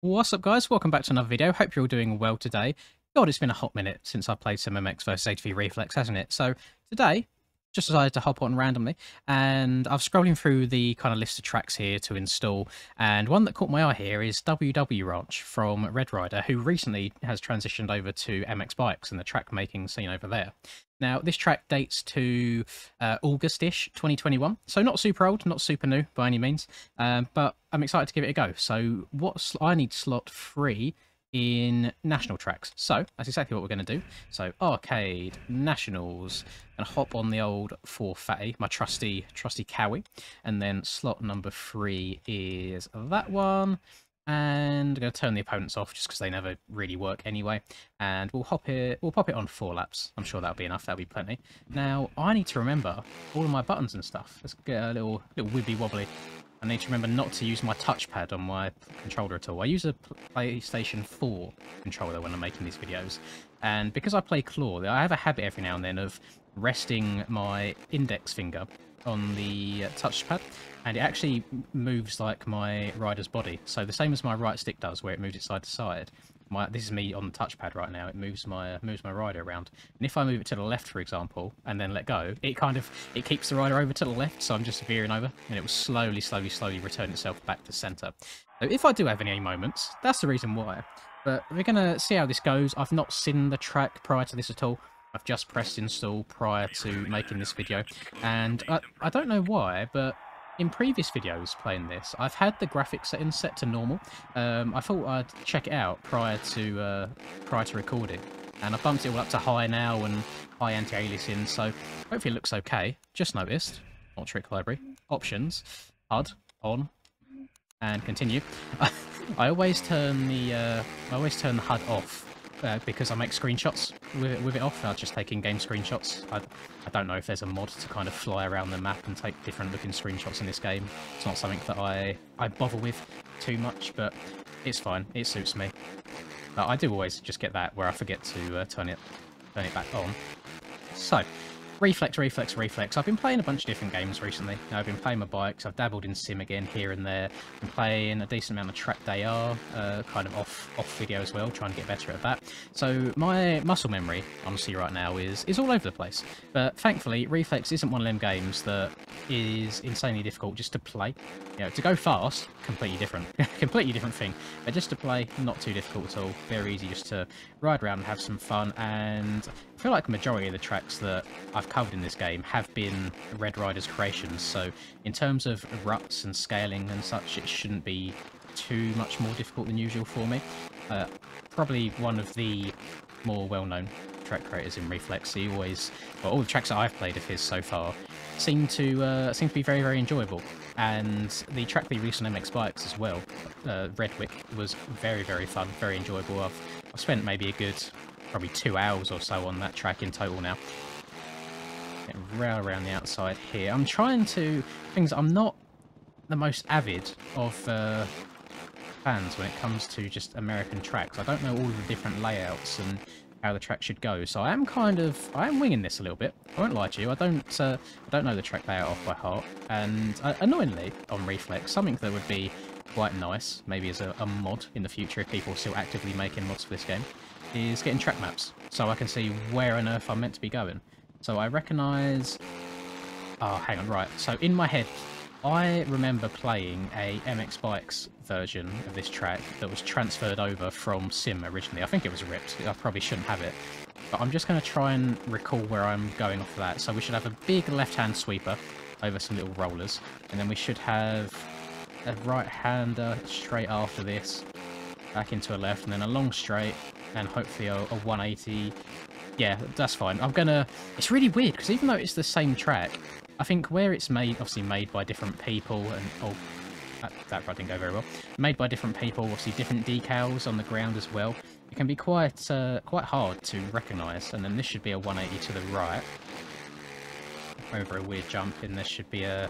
What's up, guys? Welcome back to another video. Hope you're all doing well today. God, it's been a hot minute since I played some MX vs ATV Reflex, hasn't it? So today, just decided to hop on randomly, and I'm scrolling through the kind of list of tracks here to install, and one that caught my eye here is WW Ranch from Red Rider, who recently has transitioned over to MX Bikes and the track making scene over there. Now, this track dates to August-ish 2021, so not super old, not super new by any means, but I'm excited to give it a go. So I need slot 3 in national tracks. So that's exactly what we're going to do. So arcade, nationals, and hop on the old 4 fatty, my trusty Cowie, and then slot number 3 is that one. And I'm going to turn the opponents off just because they never really work anyway. And we'll pop it on 4 laps. I'm sure that'll be enough. That'll be plenty. Now, I need to remember all of my buttons and stuff. Let's get a little wibbly wobbly. I need to remember not to use my touchpad on my controller at all. I use a PlayStation 4 controller when I'm making these videos. And because I play claw, I have a habit every now and then of resting my index finger on the touchpad, and it actually moves like my rider's body. So the same as my right stick does, where it moves it side to side. This is me on the touchpad right now. It moves my rider around, and if I move it to the left, for example, and then let go, it keeps the rider over to the left. So I'm just veering over, and it will slowly return itself back to center. So if I do have any moments, that's the reason why. But we're gonna see how this goes. I've not seen the track prior to this at all. I've just pressed install prior to making this video, and I don't know why, but in previous videos playing this, I've had the graphics settings set to normal. I thought I'd check it out prior to recording, and I bumped it all up to high now and high anti-aliasing, so hopefully it looks okay. Just noticed, not trick library, options, HUD on, and continue. I always turn the HUD off. Because I make screenshots with it off. I just take in-game screenshots. I don't know if there's a mod to kind of fly around the map and take different looking screenshots in this game. It's not something that I bother with too much, but it's fine. It suits me. But I do always just get that where I forget to turn it back on. So, Reflex. I've been playing a bunch of different games recently. Now, I've been playing my bikes, I've dabbled in sim again here and there. Been playing a decent amount of track day R, kind of off video as well, trying to get better at that. So my muscle memory, honestly, right now is all over the place. But thankfully, Reflex isn't one of them games that is insanely difficult just to play. You know, to go fast, completely different, completely different thing. But just to play, not too difficult at all. Very easy just to ride around and have some fun. And I feel like the majority of the tracks that I've covered in this game have been Red Rider's creations, so in terms of ruts and scaling and such, it shouldn't be too much more difficult than usual for me. Probably one of the more well-known track creators in Reflex. He always, well, all the tracks that I've played of his so far seem to be very enjoyable. And the track that he released on MX Bikes as well, Redwick, was very fun, very enjoyable. I've spent maybe a good probably 2 hours or so on that track in total now. Getting rail around the outside here. I'm trying to... I'm not the most avid of fans when it comes to just American tracks. I don't know all of the different layouts and how the track should go, so I am winging this a little bit. I won't lie to you. I don't know the track layout off by heart, and annoyingly on Reflex, something that would be quite nice, maybe as a mod in the future if people are still actively making mods for this game, is getting track maps, so I can see where on earth I'm meant to be going. So I recognise... Oh, hang on, right. So in my head, I remember playing a MX Bikes version of this track that was transferred over from Sim originally. I think it was ripped. I probably shouldn't have it. But I'm just going to try and recall where I'm going off of that. So we should have a big left-hand sweeper over some little rollers. And then we should have a right-hander straight after this, back into a left, and then a long straight, and hopefully a 180. Yeah, that's fine. It's really weird, because even though it's the same track, I think where it's obviously made by different people, and... Oh, that ride didn't go very well. Made by different people, obviously different decals on the ground as well. It can be quite hard to recognise, and then this should be a 180 to the right. Over a weird jump, and there should be a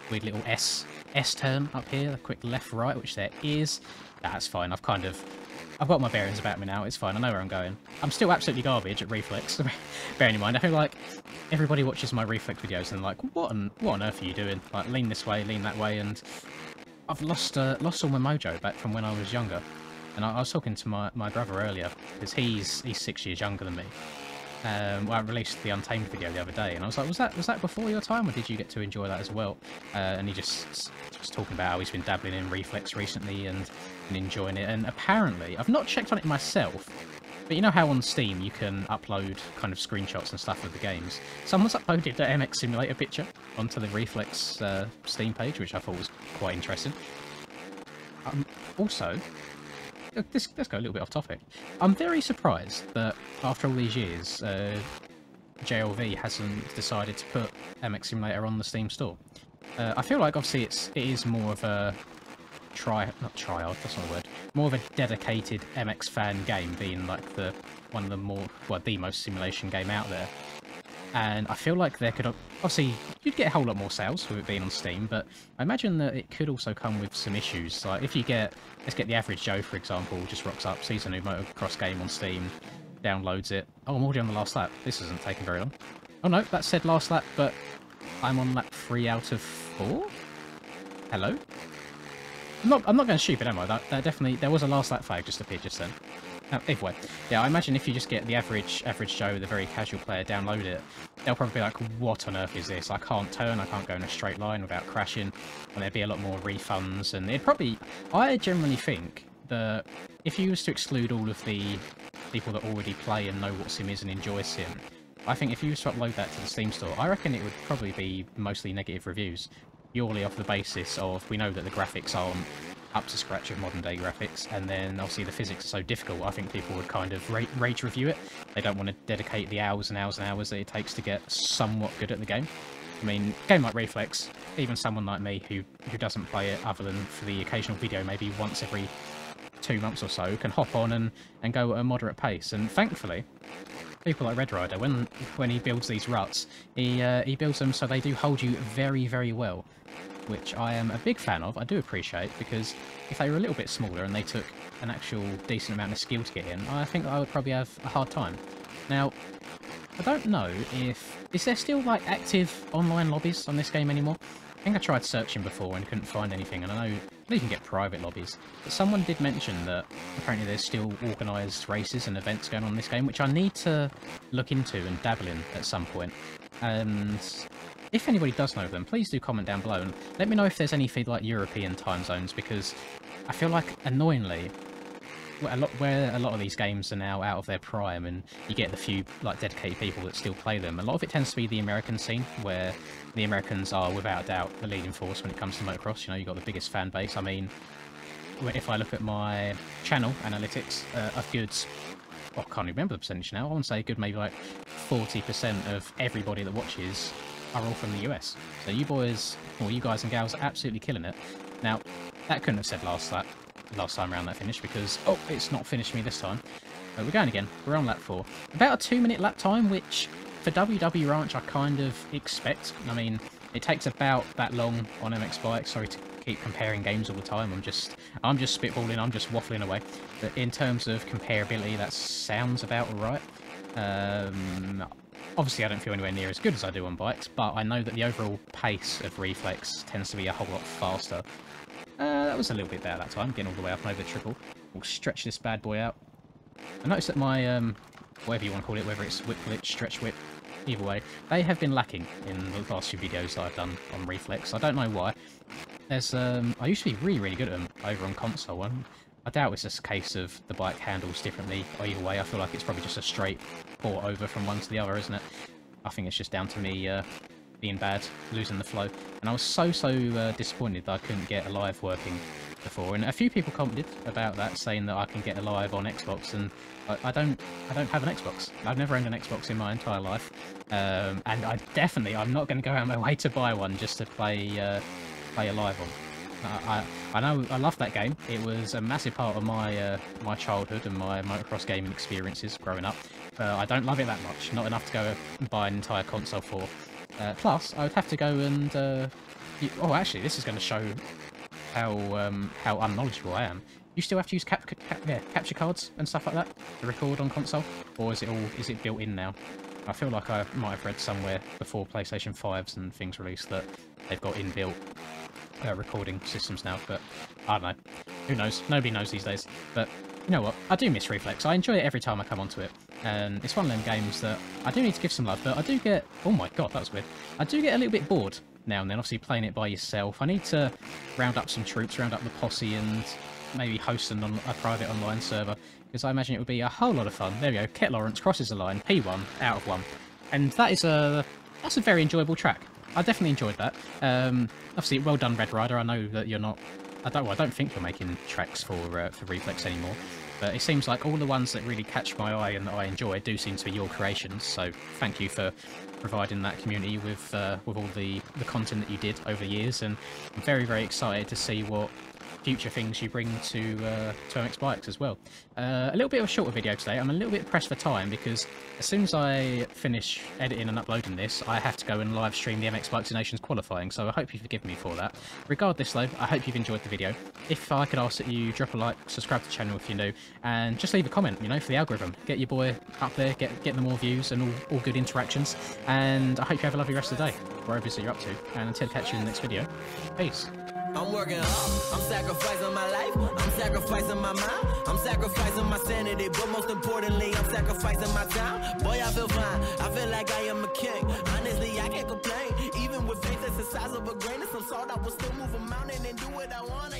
weird little S-turn up here, a quick left-right, which there is. That's fine. I've got my bearings about me now. It's fine. I know where I'm going. I'm still absolutely garbage at Reflex. Bearing in mind, I feel like everybody watches my Reflex videos and like, what on earth are you doing? Like, lean this way, lean that way, and I've lost all my mojo back from when I was younger. And I was talking to my brother earlier, because he's 6 years younger than me. Well, I released the Untamed video the other day, and I was like, was that before your time, or did you get to enjoy that as well? And he just was talking about how he's been dabbling in Reflex recently and enjoying it. And apparently, I've not checked on it myself, but you know how on Steam you can upload kind of screenshots and stuff of the games? Someone's uploaded the MX Simulator picture onto the Reflex Steam page, which I thought was quite interesting. Also, let's go a little bit off topic. I'm very surprised that after all these years, JLV hasn't decided to put MX Simulator on the Steam store. I feel like obviously it is more of a not trial, that's not a word, more of a dedicated MX fan game, being like the most simulation game out there. And I feel like there could obviously you'd get a whole lot more sales with it being on Steam, but I imagine that it could also come with some issues. Like if you let's get the average Joe for example, just rocks up, sees a new motocross game on Steam, downloads it. Oh, I'm already on the last lap. This isn't taking very long. Oh no, that said last lap, but I'm on lap 3 out of 4. Hello. I'm not going stupid, am I? That definitely, there was a last lap flag just appeared just then. Either way, yeah, I imagine if you just get the average Joe, the very casual player, download it, they'll probably be like, what on earth is this? I can't turn, I can't go in a straight line without crashing, and there'd be a lot more refunds, and it'd probably, I generally think that if you was to exclude all of the people that already play and know what Sim is and enjoy Sim, I think if you was to upload that to the Steam store, I reckon it would probably be mostly negative reviews, purely off the basis of, we know that the graphics aren't up to scratch of modern day graphics, and then obviously the physics are so difficult, I think people would kind of rage review it. They don't want to dedicate the hours and hours and hours that it takes to get somewhat good at the game. I mean, a game like Reflex, even someone like me who doesn't play it other than for the occasional video, maybe once every 2 months or so, can hop on and go at a moderate pace. And thankfully, people like Red Rider, when he builds these ruts, he builds them so they do hold you very, very well, which I am a big fan of. I do appreciate, because if they were a little bit smaller and they took an actual decent amount of skill to get in, I think I would probably have a hard time. Now, I don't know is there still like active online lobbies on this game anymore? I think I tried searching before and couldn't find anything, and I know you can get private lobbies, but someone did mention that apparently there's still organised races and events going on in this game, which I need to look into and dabble in at some point. And if anybody does know of them, please do comment down below and let me know if there's any for like European time zones, because I feel like, annoyingly, where a lot of these games are now out of their prime and you get the few like dedicated people that still play them, a lot of it tends to be the American scene, where the Americans are without doubt the leading force when it comes to motocross. You know, you've got the biggest fan base. I mean, if I look at my channel analytics, a good, I can't remember the percentage now, I want to say a good maybe like 40% of everybody that watches are all from the US. So you boys, or you guys and gals, are absolutely killing it. Now, that couldn't have said last time around that finish, because, oh, it's not finished me this time. But we're going again. We're on lap 4. About a 2-minute lap time, which for WW Ranch I kind of expect. I mean, it takes about that long on MX bikes. Sorry to keep comparing games all the time. I'm just spitballing, I'm just waffling away. But in terms of comparability, that sounds about right. Obviously, I don't feel anywhere near as good as I do on bikes, but I know that the overall pace of Reflex tends to be a whole lot faster. That was a little bit better that time, getting all the way up and over the triple. We'll stretch this bad boy out. I noticed that my, whatever you want to call it, whether it's whip glitch, stretch whip, either way, they have been lacking in the last few videos that I've done on Reflex. I don't know why. There's, I used to be really, really good at them over on console, and I doubt it's just a case of the bike handles differently. Either way, I feel like it's probably just a straight port over from one to the other, isn't it? I think it's just down to me being bad, losing the flow. And I was so disappointed that I couldn't get Alive working before. And a few people commented about that, saying that I can get Alive on Xbox, and I don't have an Xbox. I've never owned an Xbox in my entire life, and I'm not going to go out of my way to buy one just to play Alive on. I know I love that game. It was a massive part of my my childhood and my motocross gaming experiences growing up. I don't love it that much. Not enough to go and buy an entire console for. Plus, I would have to go and... oh, actually, this is going to show how unknowledgeable I am. You still have to use capture cards and stuff like that to record on console? Or is it built in now? I feel like I might have read somewhere before PlayStation 5s and things released that they've got inbuilt recording systems now, but I don't know. Who knows? Nobody knows these days. But you know what? I do miss Reflex. I enjoy it every time I come onto it. And it's one of them games that I do need to give some love, but I do get... Oh my god, that was weird. I do get a little bit bored now and then, obviously playing it by yourself. I need to round up some troops, round up the posse, and maybe host a private online server, because I imagine it would be a whole lot of fun. There we go. Ket Lawrence crosses the line, P1, out of 1. And that's a very enjoyable track. I definitely enjoyed that. Obviously, well done, Red Rider. I know that you're not... I don't think you're making tracks for Reflex anymore. But it seems like all the ones that really catch my eye and that I enjoy do seem to be your creations. So thank you for providing that community with all the content that you did over the years. And I'm very, very excited to see what future things you bring to MX Bikes as well. A little bit of a shorter video today. I'm a little bit pressed for time because as soon as I finish editing and uploading this, I have to go and live stream the MX Bikes Nations qualifying, so I hope you forgive me for that. Regardless though, I hope you've enjoyed the video. If I could ask that you drop a like, subscribe to the channel if you're new, and just leave a comment, you know, for the algorithm. Get your boy up there, get them more views and all good interactions, and I hope you have a lovely rest of the day, wherever it is that you're up to, and until I catch you in the next video, peace. I'm working hard, I'm sacrificing my life, I'm sacrificing my mind, I'm sacrificing my sanity, but most importantly, I'm sacrificing my time. Boy, I feel fine, I feel like I am a king. Honestly, I can't complain, even with faith that's the size of a grain of some salt, I will still move a mountain and do what I want.